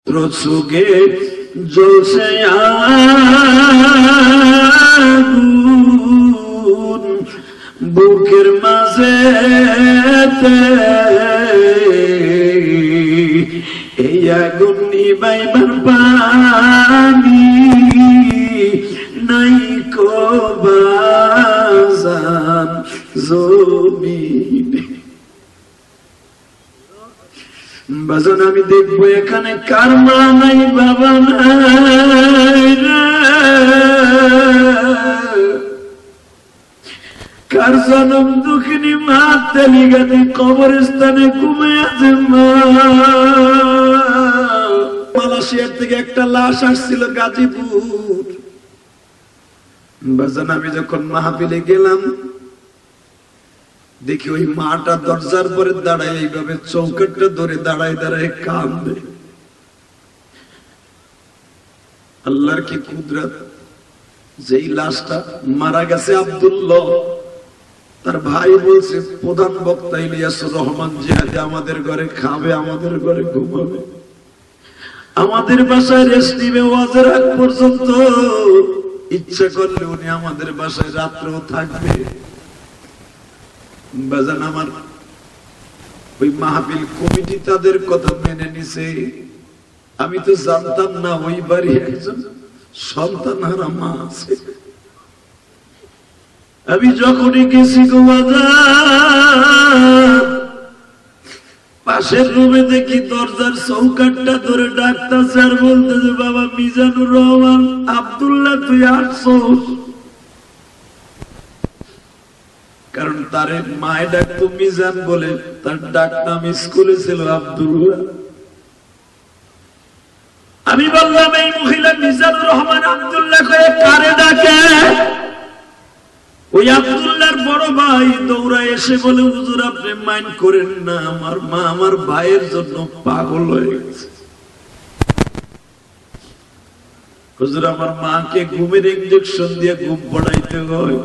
রসুকে জ্বলছে আগুন বুকের মাঝে এই আগুন নিবাইবার পানি নাই কো বাজান জমিনে। বাজান আমি দেখবো এখানে কার মা নাই বাবা নাই, কার জনম দুঃখিনী মা তেলিগাতি কবরস্থানে ঘুমে আছে মা। মালয়েশিয়ার থেকে একটা লাশ আসছিল গাজীপুর। বাজান আমি যখন মাহফিলে গেলাম দেখি ওই মাটা দরজার পরে দাঁড়ায় এইভাবে চৌকাটটা ধরে দাঁড়ায় দাঁড়ায় কাঁদে। আল্লাহর কি কুদরত! যেই লাশটা মারা গেছে আব্দুল্লাহ, তার ভাই বলছে প্রধান বক্তা ইলিয়াসুর রহমান জিহাদি আমাদের ঘরে খাবে, আমাদের ঘরে ঘুমাবে, আমাদের বাসায় রেস্ট নিবে ওয়াজের আগ পর্যন্ত, ইচ্ছা করলে উনি আমাদের বাসায় রাত্রেও থাকবে। বাজান আমার ওই মাহফিল কমিটি তাদের কথা মেনে নিছে। আমি তো জানতাম না ওই বাড়ি একজন সন্তান হারা মা আছে। আমি যখনই গেছি গো বাজার, পাশের রুমে দেখি দরজার চৌকাটটা ধরে ডাকতেছে আর বলতেছে বাবা মিজানুর রহমান আব্দুল্লাহ তুই আসছস। কারণ তারে মায়ে ডাকতো মিজান বলে, তার ডাক নাম স্কুলে ছিল আব্দুল্লাহ। আমি বললাম এই মহিলা মিজানুর রহমান আব্দুল্লাহ করে কারে ডাকে? ওই আব্দুল্লাহর বড় ভাই দৌড়া এসে বলে হুজুর আপনি মাইন্ড করেন না, আমার মা আমার ভাইয়ের জন্য পাগল হয়ে গেছে। হুজুর আমার মাকে ঘুমের ইনজেকশন দিয়ে ঘুম পড়াইতে হয়।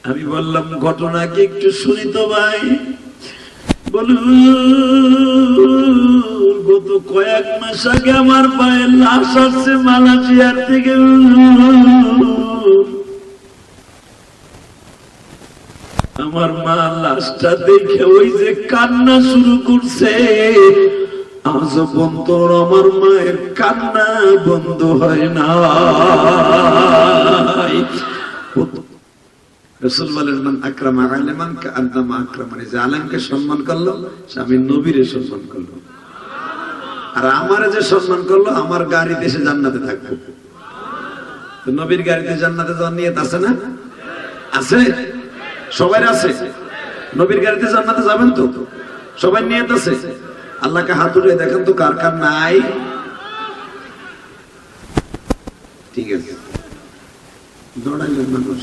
আমি বললাম ঘটনা কি একটু শুনি তো ভাই। বলুন গত কয়েক মাস আগে আমার ভাইয়ের লাশ আসছে মালয়েশিয়ার থেকে। আমার মা লাশটা দেখে ওই যে কান্না শুরু করছে, আজ পর্যন্ত আমার মায়ের কান্না বন্ধ হয় না। রাসূল বলেন মান আকরামা আলিমান কাআন্নামা আকরামানি, যে আলেমকে সম্মান করলো সে আমি নবীরে সম্মান করলো, আর আমারে যে সম্মান করলো আমার গাড়িতে এসে জান্নাতে থাকবো। তো নবীর গাড়িতে জান্নাতে যাওয়ার নিয়ত আছে না? আছে, সবাই আছে। নবীর গাড়িতে জান্নাতে যাবেন তো সবাই নিয়ত আছে? আল্লাহকে হাত উঠে দেখেন তো কার কার নাই। ঠিক আছে, দৌড়াইলেন মানুষ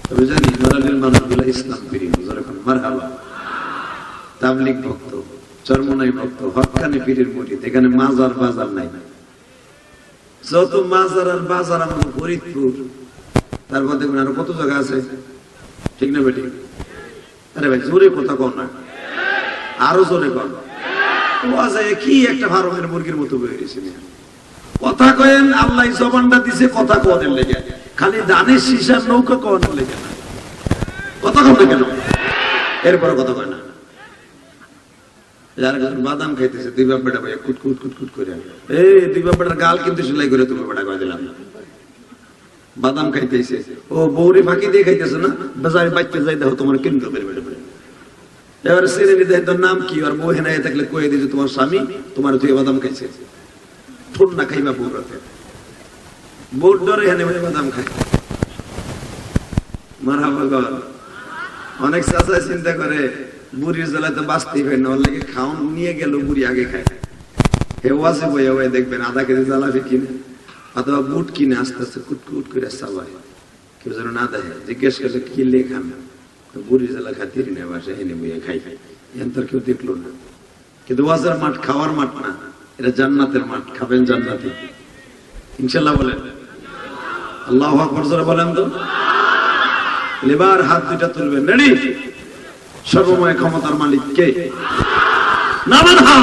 তবে জানি নড়ালের মানুষগুলো ইসলাম প্রিয়, যখন মারহাবা তাবলিগ ভক্ত, চরমনাই ভক্ত, হক্কানি পীরের মুরিদ। এখানে মাজার বাজার নাই, যত মাজার আর বাজার আমাদের ফরিদপুর, তার মধ্যে আরো কত জায়গা আছে, ঠিক না বেটি? আরে ভাই জোরে কথা কর না, আরো জোরে কর। কি একটা ফার্মের মুরগির মতো হয়ে গেছে কথা কয়েন। আল্লাহ জবানটা দিছে কথা কওয়ার লেগে, খালি দানের শিশার নৌকা কওয়ার লেগে না। কথা কন না কেন? এরপরে কথা কয় না। যারা বাদাম খাইতেছে দুই বাপ বেটা ভাই কুটকুট কুটকুট করে, এই দুই বাপ বেটার গাল কিন্তু সেলাই করে তুমি বেটা কয়ে দিলাম। বাদাম খাইতেছে, ও বৌরি ফাঁকি দিয়ে খাইতেছে না, বাজারে বাচ্চা যাই দেখো তোমার কিনতে পারে বেটা বেটা। এবারে ছেড়ে নিতে তোর নাম কি? আর বউ হেনা থাকলে কয়ে দিয়েছে তোমার স্বামী তোমার তুই বাদাম খাইছে। ঠোন না খাইবা বউরাতে, বউর ডরে হেনে বাদাম খাই। মারহাবা গো। অনেক চাচা চিন্তা করে বুড়ির জ্বালায় তো বাঁচতেই পারে না, ওর লাগে খাওন নিয়ে গেল বুড়ি আগে খায়। হে ওয়াসে বইয়া বইয়া দেখবেন আধা কেজি জ্বালাবি কিনে অথবা বুট কিনে আস্তে আস্তে কুটকুট করে চাবায়, কেউ যেন না দেখে। জিজ্ঞেস করছে কি লে খান? বুড়ির জ্বালা খাতির নেই, বাসা হেনে বইয়া খাই খাই। এর কেউ দেখলো না। কিন্তু ওয়াজের মাঠ খাওয়ার মাঠ না, এটা জান্নাতের মাঠ, খাবেন জান্নাতে ইনশাআল্লাহ। বলেন আল্লাহু আকবার জোরে বলেন তো। এবার হাত দুইটা তুলবেন, রেডি? সর্বময় ক্ষমতার মালিক কে? নামান হা।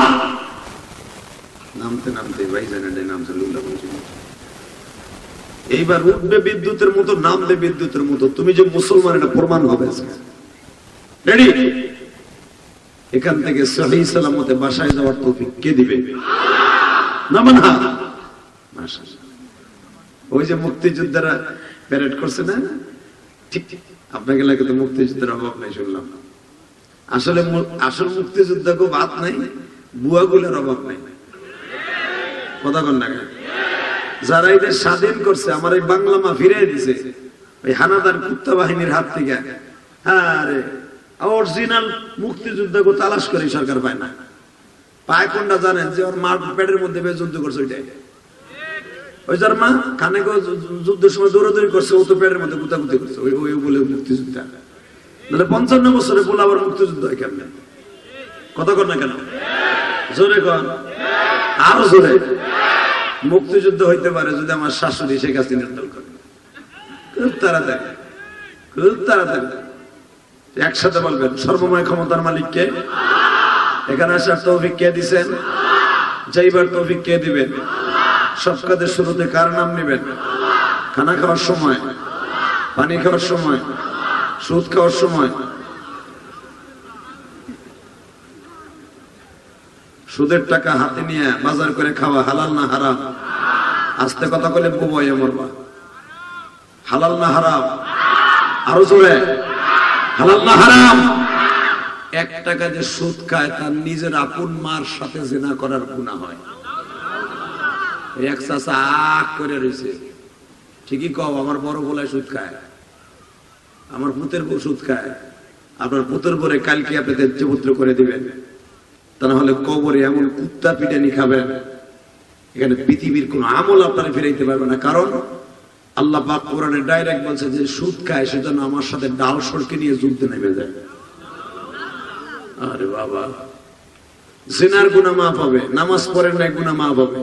নামতে নামতে ভাই জানেন নামছে লুল্লা বলছি। এইবার উঠবে বিদ্যুতের মতো, নামবে বিদ্যুতের মতো। তুমি যে মুসলমান এটা প্রমাণ হবে। রেডি? এখান থেকে সহি সালামতে বাসায় যাওয়ার তৌফিক কে দিবে? নামান হা। মাশাআল্লাহ। ওই যে মুক্তিযোদ্ধারা প্যারেড করছে না, ঠিক আপনাকে লাগে তো মুক্তিযুদ্ধের অভাব নাই শুনলাম। আসলে আসল মুক্তিযোদ্ধা কেউ বাদ নাই, বুয়াগুলোর অভাব নাই। কথা কন না? যারা এটা স্বাধীন করছে, আমার এই বাংলা মা ফিরে দিছে ওই হানাদার কুত্তা বাহিনীর হাত থেকে। আরে অরিজিনাল মুক্তিযোদ্ধা কেউ তালাশ করে সরকার পায় না। পায় কোনটা জানেন? যে ওর মার পেটের মধ্যে যুদ্ধ করছে ওইটাই। ওই যার মা কানে যুদ্ধের সময় দৌড়াদৌড়ি করছে, ও তো পেটের মধ্যে গুতাগুতি করছে, ওই বলে মুক্তিযোদ্ধা। তাহলে 55 বছরে বলে আবার মুক্তিযুদ্ধ হয় কেমন? কথা কর না কেন? জোরে কর, আরো জোরে। মুক্তিযুদ্ধ হইতে পারে যদি আমার শাশুড়ি শেখ হাসিনার দল করে। খুব তাড়াতাড়ি, খুব তাড়াতাড়ি। একসাথে বলবেন, সর্বময় ক্ষমতার মালিক কে? এখানে আসার তৌফিক কে দিচ্ছেন? যাইবার তৌফিক কে দিবেন? সব কাজের শুরুতে কার নাম নেবেন? খানা খাওয়ার সময়, পানি খাওয়ার সময়, সুদ খাওয়ার সময়। সুদের টাকা হাতে নিয়ে বাজার করে খাওয়া হালাল না হারাম? আস্তে কথা বলে বুবাইয়া মরবা। হালাল না হারাম? আরো জোরে, হালাল না হারাম? 1 টাকা যে সুদ খায় তার নিজের আপন মার সাথে জিনা করার গুনাহ হয়। এক চাচা আখ করে রয়েছে, ঠিকই কও, আমার বড় বলায় সুদ খায়, আমার পুতের বউ সুদ খায়। আপনার পুতের পরে কালকে আপনি তেজ্যপুত্র করে দিবেন, তা না হলে কবরে এমন কুত্তা পিটানি খাবেন, এখানে পৃথিবীর কোন আমল আপনারা ফিরাইতে পারবে না। কারণ আল্লাহ পাক কোরআনে ডাইরেক্ট বলছে যে সুদ খায় সেজন্য আমার সাথে ডাল সরকে নিয়ে যুদ্ধে নেমে যায়। আরে বাবা, জিনার গুনাহ মাফ হবে, নামাজ পড়েন নাই গুনাহ মাফ হবে,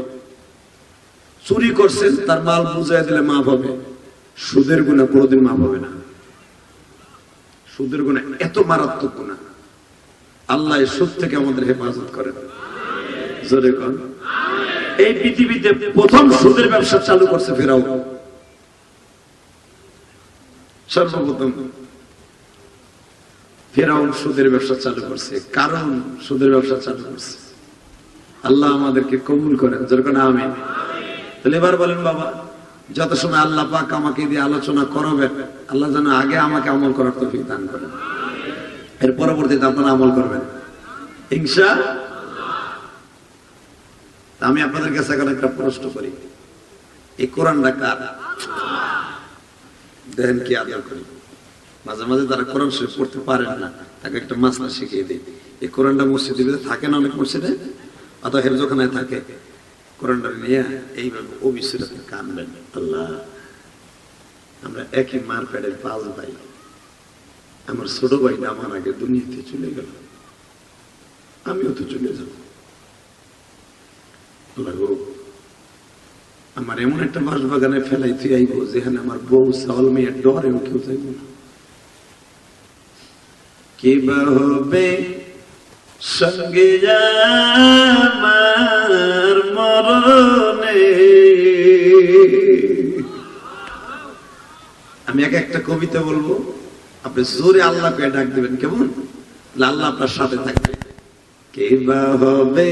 চুরি করছেন তার মাল বুঝাই দিলে মাফ হবে, সুদের গুনাহ কোনোদিন মাফ হবে না। সুদের গুনাহ এত মারাত্মক গুনাহ। আল্লাহ এই সুদ থেকে আমাদের হেফাজত করেন। জোরে কর। এই পৃথিবীতে প্রথম সুদের ব্যবসা চালু করছে ফেরাউন। সর্বপ্রথম ফেরাউন সুদের ব্যবসা চালু করছে। কারণ সুদের ব্যবসা চালু করছে। আল্লাহ আমাদেরকে কবুল করেন। যেরকম আমিন। তাহলে এবার বলেন বাবা, যত সময় আল্লাহ পাক আমাকে দিয়ে আলোচনা করবেন, আল্লাহ যেন আগে আমাকে আমল করার তৌফিক দান করেন, এর পরবর্তীতে আপনারা আমল করবেন ইনশাআল্লাহ। আমি আপনাদের কাছে এখন একটা প্রশ্ন করি, এই কোরআনটা কার? দেখেন কি আদর করি। মাঝে মাঝে তারা কোরআন শরীফ পড়তে পারেন না, তাকে একটা মাসলা শিখিয়ে দিই। এই কোরআনটা মসজিদে থাকে না, অনেক মসজিদে অথবা হেফজখানায় থাকে। কোরআনটা নিয়ে এইভাবে অবিশ্বাসে কানবেন। আল্লাহ, আমরা একই মার পেটের 5 ভাই। আমার ছোট ভাইটা আমার আগে দুনিয়াতে চলে গেল, আমিও তো চলে যাব। আমার এমন একটা বাসবাগানে ফেলাই তুই আইব যেখানে আমার বউ চাওয়াল মেয়ের ডরেও কেউ যাইব না। কি বা হবে সঙ্গে আমার মরণে। আমি একটা কবিতা বলবো, আপনি জোরে আল্লাহকে ডাক দিবেন, কেমন? আল্লাহ আপনার সাথে থাকবে। কে বা হবে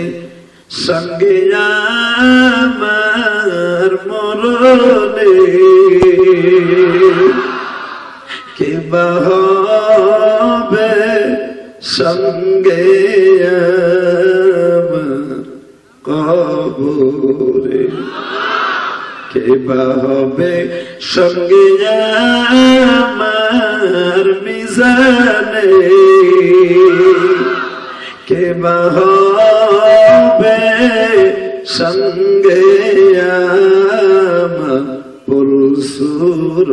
সঙ্গে আমার মরণে, কে বা হবে সঙ্গে আমার কবরে, কে বা হবে সঙ্গে আমার মিজানে, কে বা হবে সঙ্গে আমার পুরসুরতে।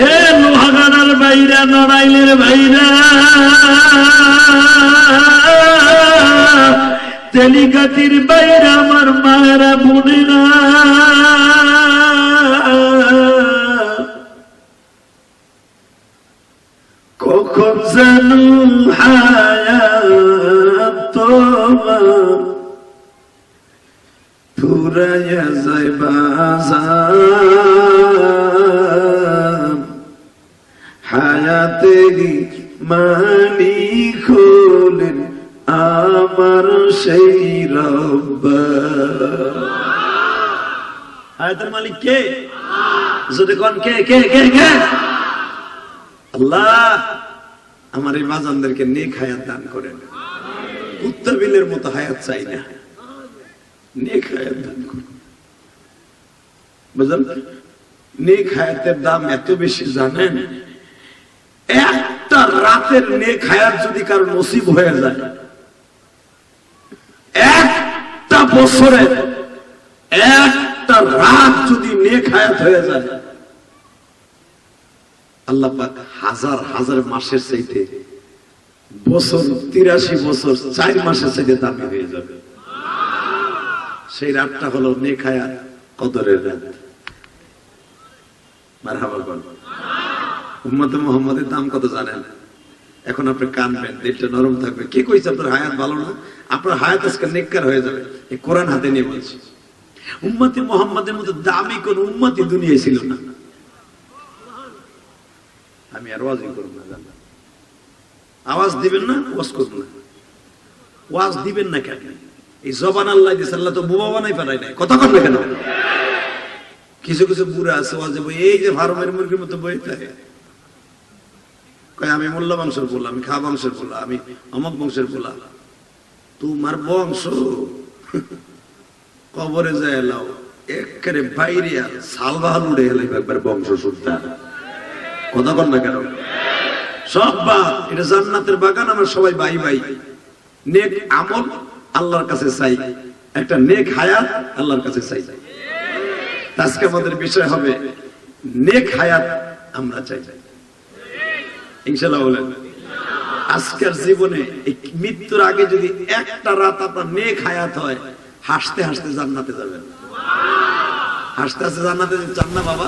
এ লোহাগাড়ার বাইরা, নড়াইলের বাইরা, তেলিগাতির বাইরা, আমার মায়েরা বোনেরা, কখন জানু হায়া ফুরাইয়া যায় বাজার হায়াতেরই মানি খোলেন আমার সেই রব্বা। হায়াতের মালিক কে? যদি কোন কে কে কে কে? আল্লাহ আমার এই বাজানদেরকে নেক হায়াত দান করেন। কুত্তা বিলের মতো হায়াত চাই না, নেক হায়াত দান করেন। বুঝলেন? নেক হায়াতের দাম এত বেশি জানেন, একটা রাতের নেক হায়াত যদি কারো নসিব হয়ে যায়, একটা বছরে একটা রাত যদি নেক হায়াত হয়ে যায়, আল্লাহ পাক হাজার হাজার মাসের চাইতে বছর 83 বছর 4 মাসের চাইতে দামি হয়ে যাবে। সেই রাতটা হলো নেক হায়াত কদরের রাত। মারহাবা বল। উম্মতে মুহাম্মাদের দাম কত জানেন? এখন আপনি কানবেন, দিলটা নরম থাকবে। কে কইছে আপনার হায়াত ভালো না? আপনার হায়াত আজকে নেককার হয়ে যাবে। এই কোরআন হাতে নিয়ে বলছি, উম্মতে মুহাম্মাদের মতো দামি কোন উম্মতি দুনিয়ায় ছিল না। আমি আর ওয়াজ করব না, জানেন? আওয়াজ দিবেন না, ওয়াজ করব না। ওয়াজ দিবেন না কেন? এই জবান আল্লাহ দিয়েছে, আল্লাহ তো বোবা বানাই পাঠায় নাই। কথা কন না কেন? কিছু কিছু বুড়া আছে ওয়াজে বই, এই যে ফার্মের মুরগির মতো বই থাকে, কয় আমি মোল্লা বংশের বলা, আমি খা বংশের বলা, আমি অমক বংশের বলা। তোমার বংশ কবরে যায় এলাও একেবারে বাইরে সালবাহাল উড়ে এলাই একবার বংশ শুদ্ধা। কথা কন না কেন? সব বাদ, এটা জান্নাতের বাগান। আমরা সবাই ভাই ভাই। নেক আমল আল্লাহর কাছে চাই, একটা নেক হায়াত আল্লাহর কাছে চাই। আজকে আমাদের বিষয় হবে নেক হায়াত আমরা চাই, ইনশাআল্লাহ বলেন। আজকের জীবনে মৃত্যুর আগে যদি একটা রাত আপনার নেক হায়াত হয়, হাসতে হাসতে জান্নাতে যাবেন। হাসতে হাসতে জান্নাতে চান না বাবা?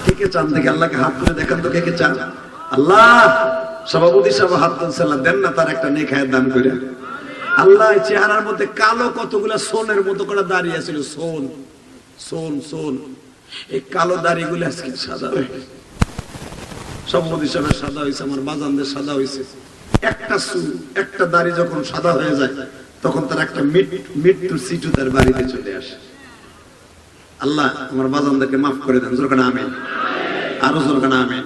কে কে চান? দেখে আল্লাহকে হাত তুলে দেখান তো, কে কে চান? আল্লাহ সভাপতি সাহেব হাত তুলছেন, দেন না তার একটা নেক হায়াত দান করে। আল্লাহ চেহারার মধ্যে কালো কতগুলা সোনের মতো করে দাঁড়িয়ে ছিল, সোন সোন সোন। এই কালো দাড়িগুলো আজকে সাদা হয়ে গেছে। সভাপতি সাহেবের সাদা হয়েছে, আমার বাজানদের সাদা হয়েছে। একটা চুল একটা দাড়ি যখন সাদা হয়ে যায়, তখন তার একটা মৃত্যুর সিটু তার বাড়িতে চলে আসে। আল্লাহ আমার বাজানদেরকে মাফ করে দেন। জোর কানা আমিন, আরো জোর কানা আমিন।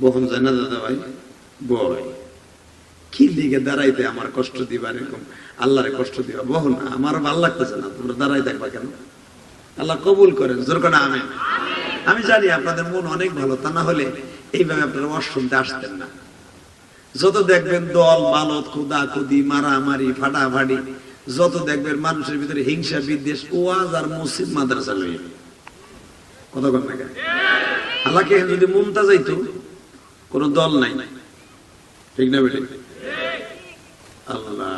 বহন যায় না দাদা ভাই? বই কি লিগে দাঁড়াইতে আমার কষ্ট দিবা, এরকম আল্লাহরে কষ্ট দিবা? বহন আমার ভালো লাগতেছে না, তোমরা দাঁড়াই থাকবা কেন? আল্লাহ কবুল করেন। জোর কানা আমিন। আমি জানি আপনাদের মন অনেক ভালো, তা না হলে এইভাবে আপনারা ওয়াজ শুনতে আসতেন না। যত দেখবেন দল মালত, খুদা খুদি, মারামারি, ফাটাফাটি, যত দেখবেন মানুষের ভিতরে হিংসা বিদ্বেষ, ওয়াজ আর মসজিদ মাদ্রাসা লইয়া। কথা কন না কেন? আল্লাহকে যদি মনটা যাইতো, কোন দল নাই, ঠিক না বেঠিক? আল্লাহ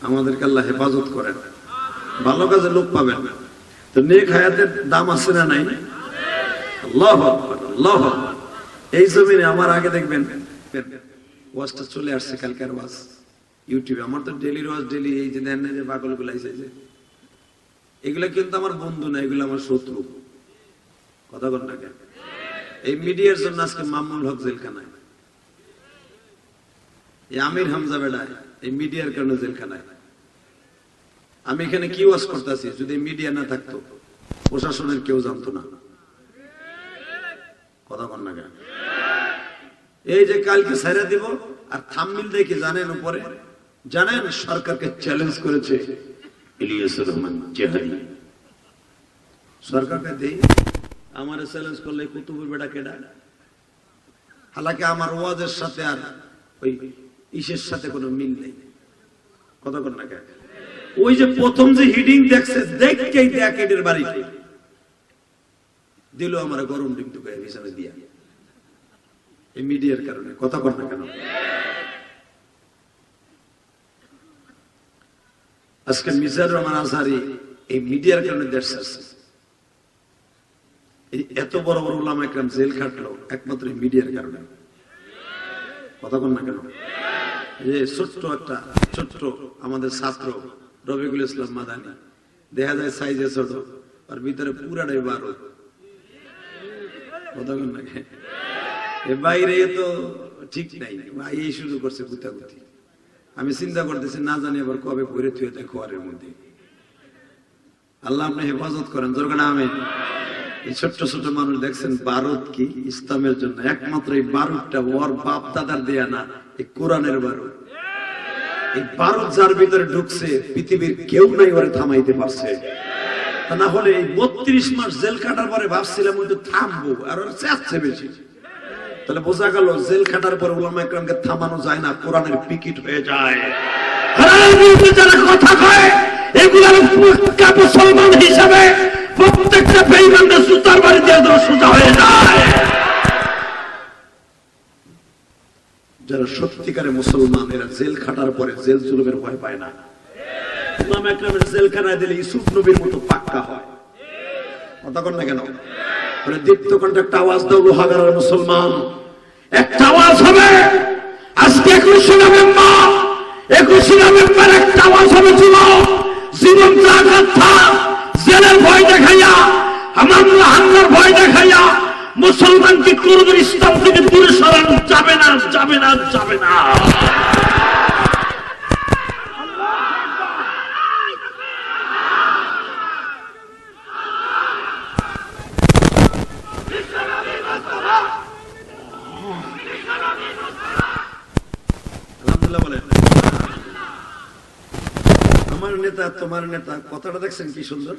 আমাদেরকে আল্লাহ হেফাজত করেন, ভালো কাজে লোক পাবেন। তো নেক হায়াতের দাম আছে না নাই? আল্লাহু আকবার, আল্লাহু আকবার। এই জমিনে আমার আগে দেখবেন ওয়াজটা চলে আসছে, কালকের ওয়াজ ইউটিউবে। আমার তো ডেলির ওয়াজ ডেলি। এই যে দেন যে পাগল গুলো আইছে, এগুলা কিন্তু আমার বন্ধু না, এগুলো আমার শত্রু। কথা বল না কেন? এই মিডিয়ার জন্য আজকে মামুনুল হক জেলখানায়, এই আমির হামজা বেড়ায়, এই মিডিয়ার কারণে জেলখানায়। আমি এখানে কি ওয়াজ করতেছি, যদি মিডিয়া না থাকতো প্রশাসনের কেউ জানতো না। কথা বল না কেন? এই যে কালকে ছাইরা দিব, আর থাম্বনেইল দেখি জানেন উপরে, জানেন সরকারকে চ্যালেঞ্জ করেছে ইলিয়াসুর রহমান জেহারি। সরকারকে দেই আমারে চ্যালেঞ্জ করলে কুতুবের বেটা কেডা? হালাকি আমার ওয়াজের সাথে আর ওই ইসের সাথে কোনো মিল নেই। কথা কর না কেন? ওই যে প্রথম যে হিডিং দেখছে, দেখকেই দেখ এদের বাড়িতে দিল আমার গরম ডিম টুকায় বিছানা দিয়া, এই মিডিয়ার কারণে। কথা কর না কেন? আজকে মিজানুর রহমান আজহারী এই মিডিয়ার কারণে দেশ ছাড়ছে। এত বড় বড় উলামা একরাম জেল খাটলো একমাত্র মিডিয়ার কারণে। কথা কর না কেন? যে ছোট্ট আমাদের ছাত্র রবিকুল ইসলাম মাদানী, দেখা যায় সাইজে ছোট আর ভিতরে পুরাটাই বারুদ। বাইরে তো ঠিক নাই, এই শুরু করছে গুতাগুতি। আমি চিন্তা করতেছি না জানি আবার কবে ভরে থুয়ে দেয় খোয়ারের মধ্যে। আল্লাহ আপনি হেফাজত করেন। দরকার আমি এই ছোট্ট ছোট মানুষ দেখছেন, বারুদ কি ইসলামের জন্য একমাত্র এই বারুদটা ওর বাপ দাদার দেয়া না, এই কোরআনের বারুদ। এই বারুদ যার ভিতরে ঢুকছে পৃথিবীর কেউ নাই ওরে থামাইতে পারছে না। হলে এই 32 মাস জেল কাটার পরে ভাবছিলাম ওই তো থামবো, আর ওরা চাচ্ছে বেশি। তাহলে বোঝা গেল জেল কাটার পরে উলামা ইকরামকে থামানো যায় না, কোরআনের পিকেট হয়ে যায়। যারা কথা কয় এগুলার মুসলমান হিসাবে প্রত্যেকটা বেঈমানদের সুতার বাড়ি দিয়ে দেওয়া সোজা হয়ে যায়। যারা সত্যিকারে মুসলমান এরা জেল খাটার পরে জেল জুলুমের ভয় পায় না। উলামা ইকরামের জেলখানায় দিলে ইউসুফ নবীর মতো পাক্কা হয়। কথা কন না কেন? দীপ্ত কণ্ঠে একটা আওয়াজ দাও লোহাগাড়ার মুসলমান, একটা আওয়াজ হবে আজকে 21শে নভেম্বর একটা আওয়াজ হবে যুবক, জীবন জাগাতা জেলের ভয় দেখাইয়া, আমার হামলার ভয় দেখাইয়া মুসলমানকে কোরআনের ইসলাম থেকে দূরে সরানো যাবে না, যাবে না, যাবে না। আমার নেতা তোমার নেতা, কথাটা দেখছেন কি সুন্দর?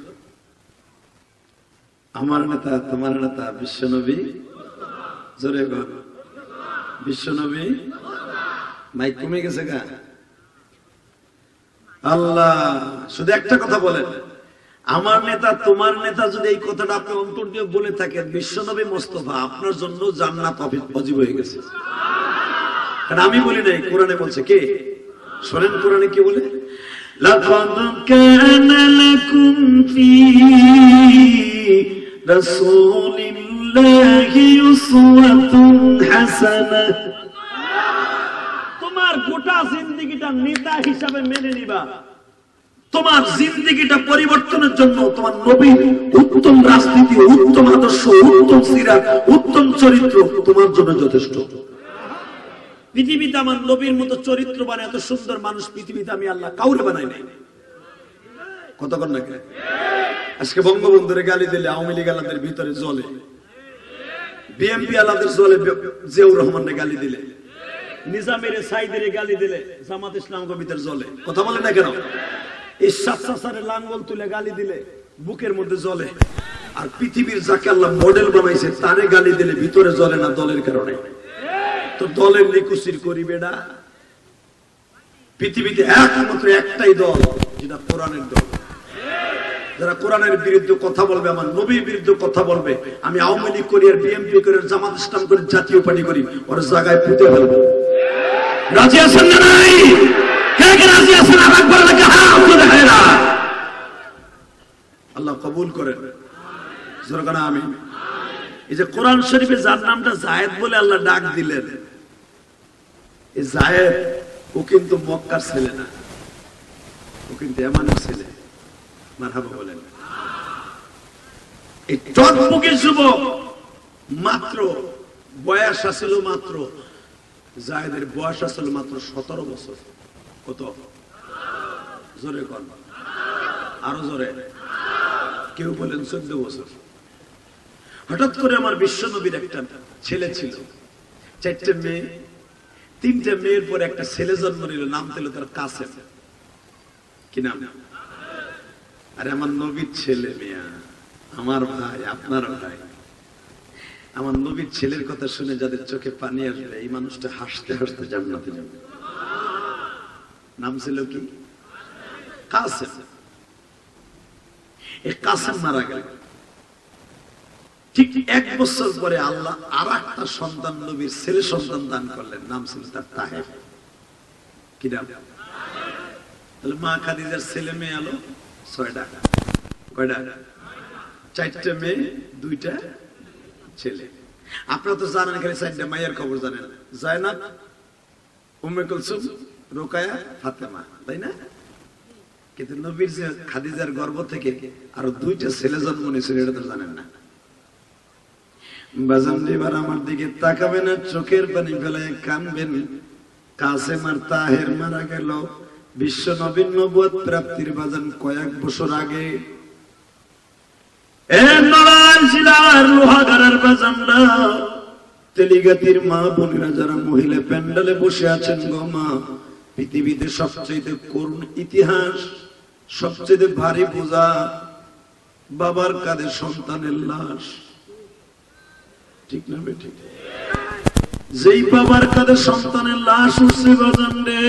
আমার নেতা তোমার নেতা বিশ্বনবী, জোরে বল বিশ্বনবী। মাইক কমে গেছে গা? আল্লাহ শুধু একটা কথা বলেন, আমার নেতা তোমার নেতা। যদি এই কথাটা আপনি অন্তর দিয়ে বলে থাকেন, বিশ্বনবী মোস্তফা আপনার জন্য জান্নাত ওয়াজিব হয়ে গেছে। কারণ আমি বলি নাই, কোরআনে বলছে। কে শোনেন কোরআনে কি বলে? লাকাদ কানা লাকুম ফী রাসূলিল্লাহি উসওয়াতুন হাসানাহ। তোমার গোটা জিন্দেগিটা নেতা হিসাবে মেনে নিবা। তোমার জিন্দেগিটা পরিবর্তনের জন্য তোমার নবীর উত্তম রাজনীতি, উত্তম আদর্শ, উত্তম সিরাত, উত্তম চরিত্র তোমার জন্য যথেষ্ট। পৃথিবীতে আমার নবীর মতো চরিত্রবান এত সুন্দর মানুষ পৃথিবীতে আমি আল্লাহ কাউরে বানাই নাই। কতক্ষণ না? আজকে বঙ্গবন্ধুরে গালি দিলে আওয়ামী লীগ আলাদের ভিতরে জ্বলে, বিএনপি আলাদের জ্বলে, জিয়াউর রহমানের গালি দিলে, নিজামের সাইদের গালি দিলে জামাত ইসলাম ভিতরে জ্বলে। কথা বলে না কেন? ইরশাদ চাচারে লাঙ্গল তুলে গালি দিলে বুকের মধ্যে জ্বলে। আর পৃথিবীর যাকে আল্লাহ মডেল বানাইছে তারে গালি দিলে ভিতরে জ্বলে না, দলের কারণে। তো দলের নিকুচির করিবে না। পৃথিবীতে একমাত্র একটাই দল যেটা কোরআনের দল। যারা কোরআনের বিরুদ্ধে কথা বলবে, আমার নবীর বিরুদ্ধে কথা বলবে, আমি আওয়ামী লীগ করি আর বিএনপি করি, জামাত ইসলাম করি, জাতীয় পার্টি করি, ওর জায়গায় পুঁতে ফেলবো। রাজি আছেন না নাই? কে কে রাজি আছেন? আল্লাহ কবুল করেন। আমি এই যে কোরআন শরীফে যার নামটা জায়েদ বলে আল্লাহ ডাক দিলেন, এই জায়েদ ও কিন্তু মক্কার ছেলে না, ও কিন্তু ইয়ামানের ছেলে। মারহাবা বলেন। এই টকবকে যুবক মাত্র বয়স আছিল, মাত্র জায়েদের বয়স আছিল মাত্র 17 বছর। কত? জোরে কর, আরো জোরে। কেউ বলেন 14 বছর। হঠাৎ করে আমার বিশ্বনবীর একটা ছেলে ছিল, 4টে মেয়ে, 3টে মেয়ের পরে একটা ছেলে জন্ম নিল, নাম দিল তার কাসেম। কি নাম? আরে আমার নবীর ছেলে, মিয়া আমার ভাই, আপনার ভাই। আমার নবীর ছেলের কথা শুনে যাদের চোখে পানি আসবে, এই মানুষটা হাসতে হাসতে জান্নাতে যাবে। নাম ছিল কি? কাসেম। এই কাসেম মারা গেল। ঠিক 1 বছর পরে আল্লাহ আর একটা সন্তান, নবীর ছেলে সন্তান দান করলেন, নাম ছিল তার তাহের। কি নাম? তাহলে মা খাদিজার ছেলে মেয়ে আলো 6টা। কয়টা? 4টে মেয়ে, 2টা ছেলে। আপনারা তো জানেন, খালি 4টে মায়ের খবর জানেন। জায়নাব, উম্মে কুলসুম, রোকায়া, ফাতেমা, তাই না? কিন্তু নবীর যে খাদিজার গর্ভ থেকে আরো 2টা ছেলে জন্ম নিয়েছিল, এটা তো জানেন না। বাজান এবার আমার দিকে তাকাবেন না, চোখের পানি ফেলায় কানবেন। কাসেম আর তাহের মারা গেল বিশ্ব নবীর নবুয়ত প্রাপ্তির বাজান কয়েক বছর আগে। তেলিগাতির মা বোনেরা যারা মহিলা প্যান্ডালে বসে আছেন গো মা, পৃথিবীতে সবচেয়ে করুণ ইতিহাস, সবচেয়ে ভারী বোঝা বাবার কাঁধে সন্তানের লাশ। ঠিক না বেঠিক? যেই বাবার কাঁধে সন্তানের লাশ উঠছে বাজান রে,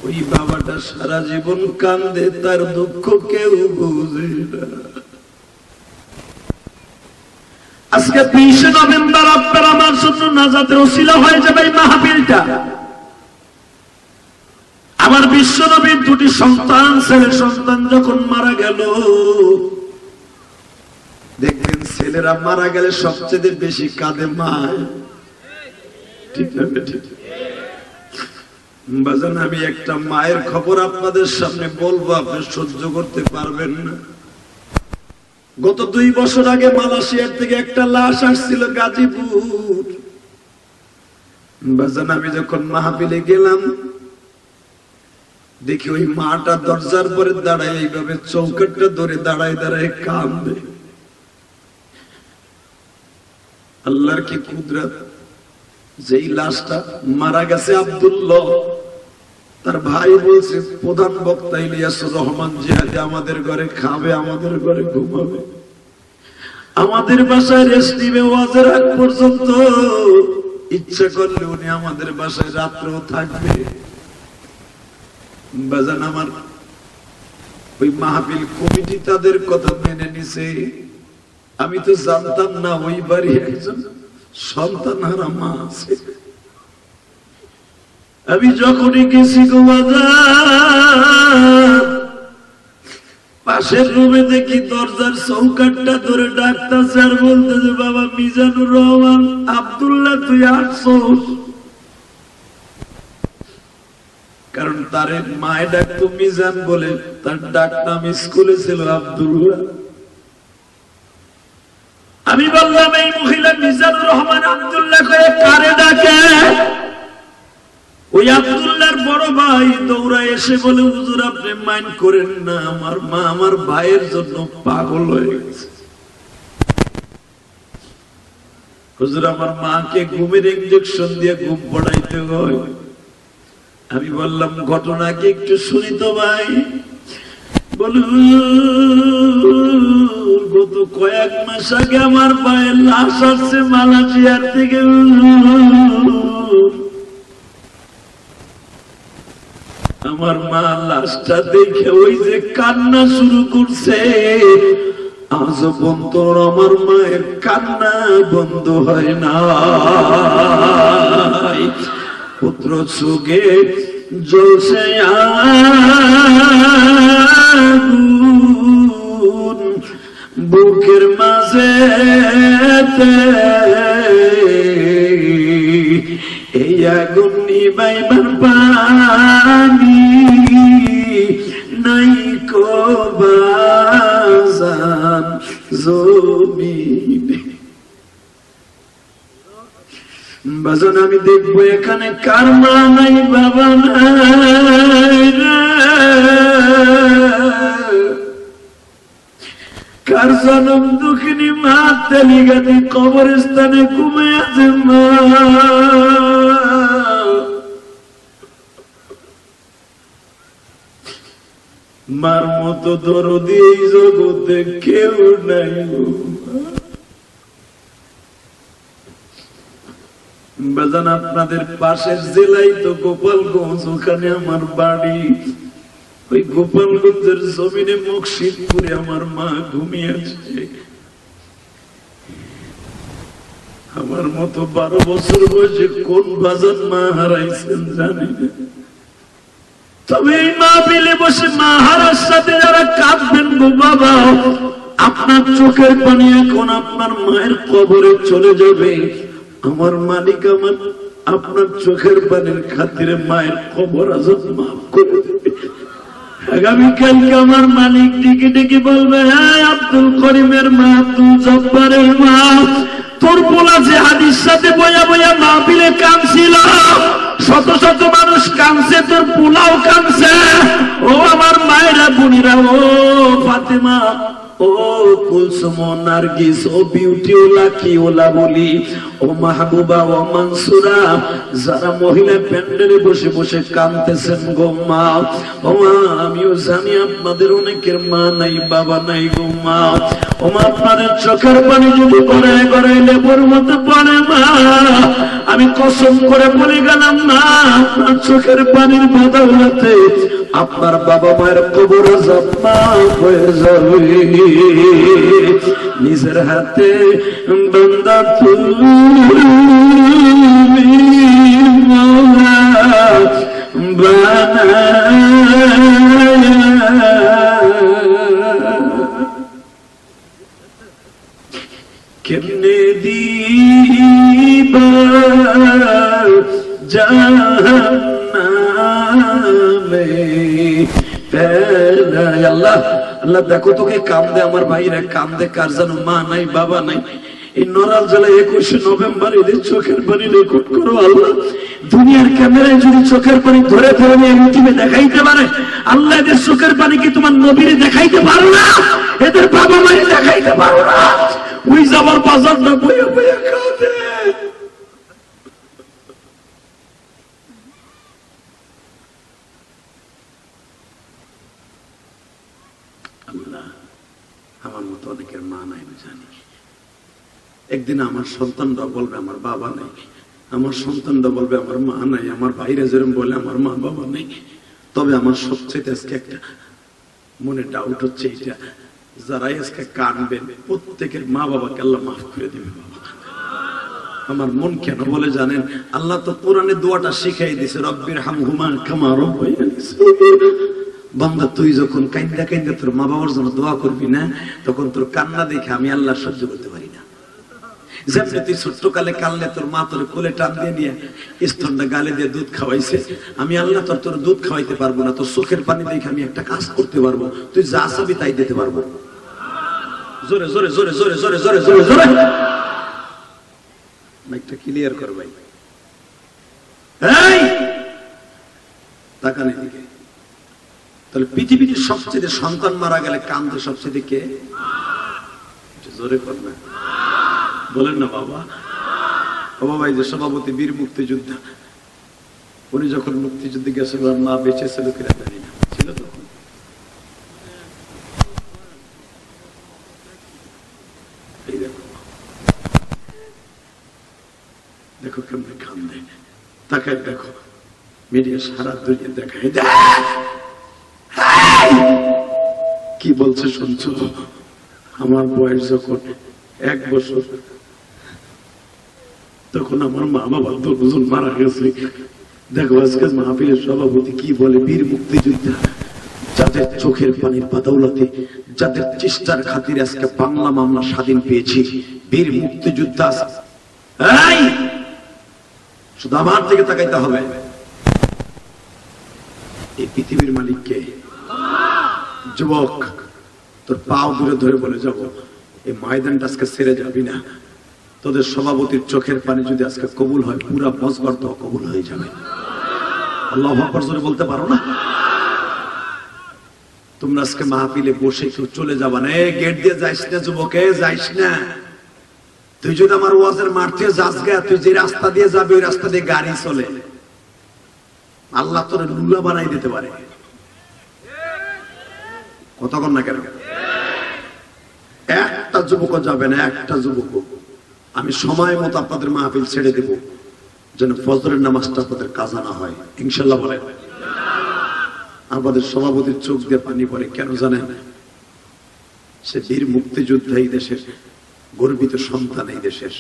ওই বাবাটা সারা জীবন কান্দে, তার দুঃখ কেউ বুঝে না। আজকে 20 নভেম্বর আপনার আমার জন্য নাজাতের ওসিলা হয়ে যাবে এই মাহফিলটা। আমার বিশ্ব নবীর 2টি সন্তান, ছেলে সন্তান যখন মারা গেল, দেখবেন ছেলেরা মারা গেলে সবচেয়ে বেশি কাঁদে মা। ঠিক না ঠিক? বাজান আমি একটা মায়ের খবর আপনাদের সামনে বলবো, আপনি সহ্য করতে পারবেন না। গত 2 বছর আগে মালয়েশিয়ার থেকে একটা লাশ আসছিল গাজীপুর। বাজান আমি যখন মাহফিলে গেলাম, দেখি ওই মাটা দরজার পরে দাঁড়ায়, এইভাবে চৌকাটটা ধরে দাঁড়ায় দাঁড়ায় কাঁদে। আল্লাহর কি কুদরত! যেই লাশটা মারা গেছে আব্দুল্লাহ, তার ভাই বলছে প্রধান বক্তা ইলিয়াসুর রহমান জিহাদি আমাদের ঘরে খাবে, আমাদের ঘরে ঘুমাবে, আমাদের বাসায় রেস্ট নিবে ওয়াজের আগ পর্যন্ত, ইচ্ছা করলে উনি আমাদের বাসায় রাত্রেও থাকবে। বাজান আমার ওই মাহফিল কমিটি তাদের কথা মেনে নিছে। আমি তো জানতাম না ওই বাড়ি একজন সন্তানহারা মা আছে। আমি যখনই গেছি গো বাজার, পাশের রুমে দেখি দরজার চৌকাটটা ধরে ডাকতেছে আর বলতেছে, বাবা মিজানুর রহমান, আব্দুল্লাহ তুই আসছস? কারণ তার মায়ে ডাকতো মিজান বলে, তার ডাক নাম স্কুলে ছিল আব্দুল্লাহ। আমি বললাম এই মহিলা মিজানুর রহমান আব্দুল্লাহ করে কারে ডাকে? ওই আব্দুল্লাহর বড় ভাই দৌড়া এসে বলে, হুজুর আপনি মাইন্ড করেন না, আমার মা আমার ভাইয়ের জন্য পাগল হয়ে গেছে। হুজুর আমার মাকে ঘুমের ইনজেকশন দিয়ে ঘুম পড়াইতে হয়। আমি বললাম ঘটনা কি একটু শুনি তো ভাই। বলু গত কয়েক মাস আগে আমার ভাইয়ের লাশ আসছে মালয়েশিয়ার থেকে। আমার মা লাশটা দেখে ওই যে কান্না শুরু করছে, আজ পর্যন্ত আমার মায়ের কান্না বন্ধ হয় না। পুত্র চোখে জ্বলছে আগুন, বুকের মাঝে এই আগুন নিবাইবার পানি নাই কো বাজান জমিনে। বাজান আমি দেখবো এখানে কার মা নাই, বাবা নাই, কার জনম দুঃখিনী মা তেলিগাতি কবরস্থানে ঘুমে আছে মা। মার মতো দরদি এই জগতে কেউ নাই। বাজান আপনাদের পাশের জেলায় তো গোপালগঞ্জ, ওখানে আমার বাড়ি। ওই গোপালগঞ্জের জমিনে মুর্শিদপুরে আমার মা ঘুমিয়েছে। আমার মতো 12 বছর বয়সে কোন বাজান মা হারাইছেন জানি না। তবে এই মাহফিলে বসে মা হারার সাথে যারা কাঁদবেন গো বাবা, আপনার চোখের পানি এখন আপনার মায়ের কবরে চলে যাবে। আমার মালিক আমার আপনার চোখের পানির খাতিরে মায়ের কবর আযাব মাফ করে দেবে। আগামীকালকে আমার মালিক ডেকে ডেকে বলবে, হ্যাঁ আব্দুল করিমের মা, আব্দুল জব্বারের মা, তোর পোলা যে হাদিস সাথে বয়া বয়া মাহফিলে কাঁদছিল, শত শত মানুষ কাঁদছে, তোর পোলাও কাঁদছে। ও আমার মায়েরা বোনেরা, ও ফাতেমা, ও কুলসুম, ও নার্গিস, ও বিউটি, ও লাকি, ও লাবলি, ও মাহবুবা, ও মানসুরা, যারা মহিলা প্যান্ডেলে বসে বসে কাঁদতেছেন গো মা, ও মা আমিও জানি আপনাদের অনেকের মা নাই, বাবা নাই গো মা। ও মা আপনাদের চোখের পানি যদি গড়ায় গড়ায় লেবুর মতো পড়ে মা, আমি কসম করে বলে গেলাম না, আপনার চোখের পানির বদৌলতে আপনার বাবা মায়ের কবর আযাব মাফ হয়ে যাবে। নিজের হাতে বান্দা তুমি মওলা কেমনে দিবা জাহান্নামে। আল্লাহ আল্লাহ দেখো তোকে কান্দে আমার ভাইরা, কান্দে কার যেন মা নাই, বাবা নাই। এই নড়াল জেলায় 21 নভেম্বর এদের চোখের পানি রেকর্ড করো আল্লাহ। দুনিয়ার ক্যামেরায় যদি চোখের পানি ধরে ধরে নিয়ে ইউটিউবে দেখাইতে পারে, আল্লাহ এদের চোখের পানি কি তোমার নবীরে দেখাইতে পারো না? এদের বাবা মায়ের দেখাইতে পারো না? ওই যাবার বাজার না বইয়া বইয়া কাঁদে। আল্লাহ আমার মতো অনেকের মা নাই আমি জানি। একদিন আমার সন্তানরা বলবে আমার বাবা নাই, আমার সন্তানরা বলবে আমার মা নাই, আমার ভাইরা যেরকম বলে আমার মা বাবা নেই। তবে আমার সবচেয়ে আজকে একটা মনে ডাউট হচ্ছে এটা, যারা আজকে কাঁদবেন প্রত্যেকের মা বাবাকে আল্লাহ মাফ করে দিবে। বাবা আমার মন কেন বলে জানেন? আল্লাহ তো কোরআনে দোয়াটা শিখাই দিয়েছে, রব্বির হামহুমা কামা রাব্বায়ানি সগীরা। বান্দা তুই যখন কান্দা কান্দা তোর মা বাবার জন্য দোয়া করবি না, তখন তোর কান্না দেখে আমি আল্লাহ সহ্য করতে পারি না। যেমনি তুই ছোট্টকালে কানলে তোর মা তোর কোলে টান দিয়ে নিয়ে স্তনটা গালে দিয়ে দুধ খাওয়াইছে, আমি আল্লাহ তোর দুধ খাওয়াইতে পারবো না, তোর চোখের পানি দেখে আমি একটা কাজ করতে পারবো, তুই যা চাবি তাই দিতে পারবো। জোরে জোরে জোরে জোরে জোরে জোরে জোরে জোরে একটা ক্লিয়ার কর ভাই। এই তাকান এদিকে। তাহলে পৃথিবীর সবচেয়ে সন্তান মারা গেলে কান্দে সবচেয়ে কে? জোরে কর না, বলেন না বাবা। বাবা ভাই যে সভাপতি বীর মুক্তিযোদ্ধা, উনি যখন মুক্তিযুদ্ধে গেছিল মা বেঁচে ছিল কিনা জানি না, ছিল তখন। এই দেখো দেখো কেমন কান্দে, তাকে দেখো মিডিয়া সারা দুনিয়া দেখায় কি বলছে শুনছো? আমার বয়স যখন 1 বছর, তখন আমার মা বাবা দুজন মারা গেছে। দেখো আজকে মাহফিলের সভাপতি কি বলে, বীর মুক্তিযোদ্ধা, যাদের চোখের পানির বদৌলতে, যাদের চেষ্টার খাতিরে আজকে বাংলা মামলা স্বাধীন পেয়েছি, বীর মুক্তিযোদ্ধা। শুধু আমার দিকে তাকাইতে হবে। এই পৃথিবীর মালিক কে? যুবক, তোর পাও দূরে ধরে বলে যাব, এই ময়দানটা আজকে ছেড়ে যাবি না। তোদের সভাপতির চোখের পানি যদি আজকে কবুল হয়, পুরা বছর তো কবুল হয়ে যাবে। আল্লাহু আকবার জোরে বলতে পারো না? তোমরা আজকে মাহফিলে বসে কেউ চলে যাবা না, এই গেট দিয়ে যাইস না যুবকে, যাইস না। তুই যদি আমার ওয়াজের মাঠ থেকে যাস গা, তুই যে রাস্তা দিয়ে যাবি ওই রাস্তা দিয়ে গাড়ি চলে, আল্লাহ তোর লুলা বানাই দিতে পারে। কতক্ষণ না কেন? একটা যুবক যাবে না, একটা যুবক। আমি সময় মতো আপনাদের মাহফিল ছেড়ে দেব, যেন ফজরের নামাজটা আপনাদের কাজা না হয়, ইনশাল্লাহ বলে। আমাদের সভাপতির চোখ দিয়ে পানি পড়ে কেন জানেন? সে বীর মুক্তিযোদ্ধা, এই দেশের গর্বিত সন্তান, এই দেশের।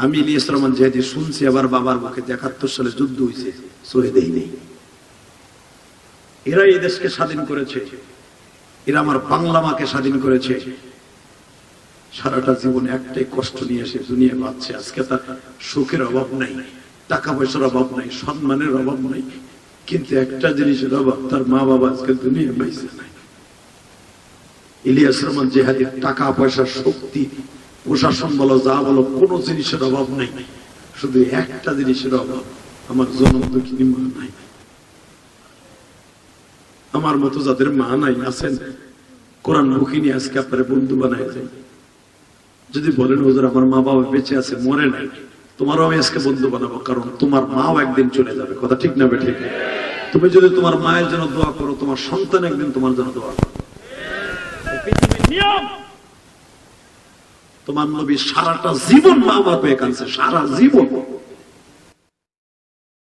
আমি ইলিয়াস রহমান যেহেতু শুনছি আবার বাবার মুখে ৭১ সালে যুদ্ধ হয়েছে, সহে দেই নেই। এরা এই দেশকে স্বাধীন করেছে, এরা আমার বাংলা মাকে স্বাধীন করেছে, সারাটা জীবন একটাই কষ্ট নিয়ে এসে দুনিয়া বাঁচছে। আজকে তার সুখের অভাব নাই, টাকা পয়সার অভাব নাই, সম্মানের অভাব নাই, কিন্তু একটা জিনিসের অভাব, তার মা বাবা আজকে দুনিয়া পাইছে নাই। ইলিয়াস রহমান জিহাদির টাকা পয়সা, শক্তি, প্রশাসন বলো, যা বলো, কোনো জিনিসের অভাব নেই, শুধু একটা জিনিসের অভাব, আমার জনম দুঃখিনী মা নাই। আমার মতো যাদের মা নাই আছেন, কোরআন মুখী নিয়ে আজকে আপনারা বন্ধু বানায় যায়। যদি বলেন হুজুর আমার মা বাবা বেঁচে আছে, মরে নাই, তোমারও আমি আজকে বন্ধু বানাবো, কারণ তোমার মাও একদিন চলে যাবে। কথা ঠিক না বেঠিক? তুমি যদি তোমার মায়ের জন্য দোয়া করো, তোমার সন্তান একদিন তোমার জন্য দোয়া করো। তোমার নবী সারাটা জীবন মা বাবা পেয়ে কাঁদছে, সারা জীবন।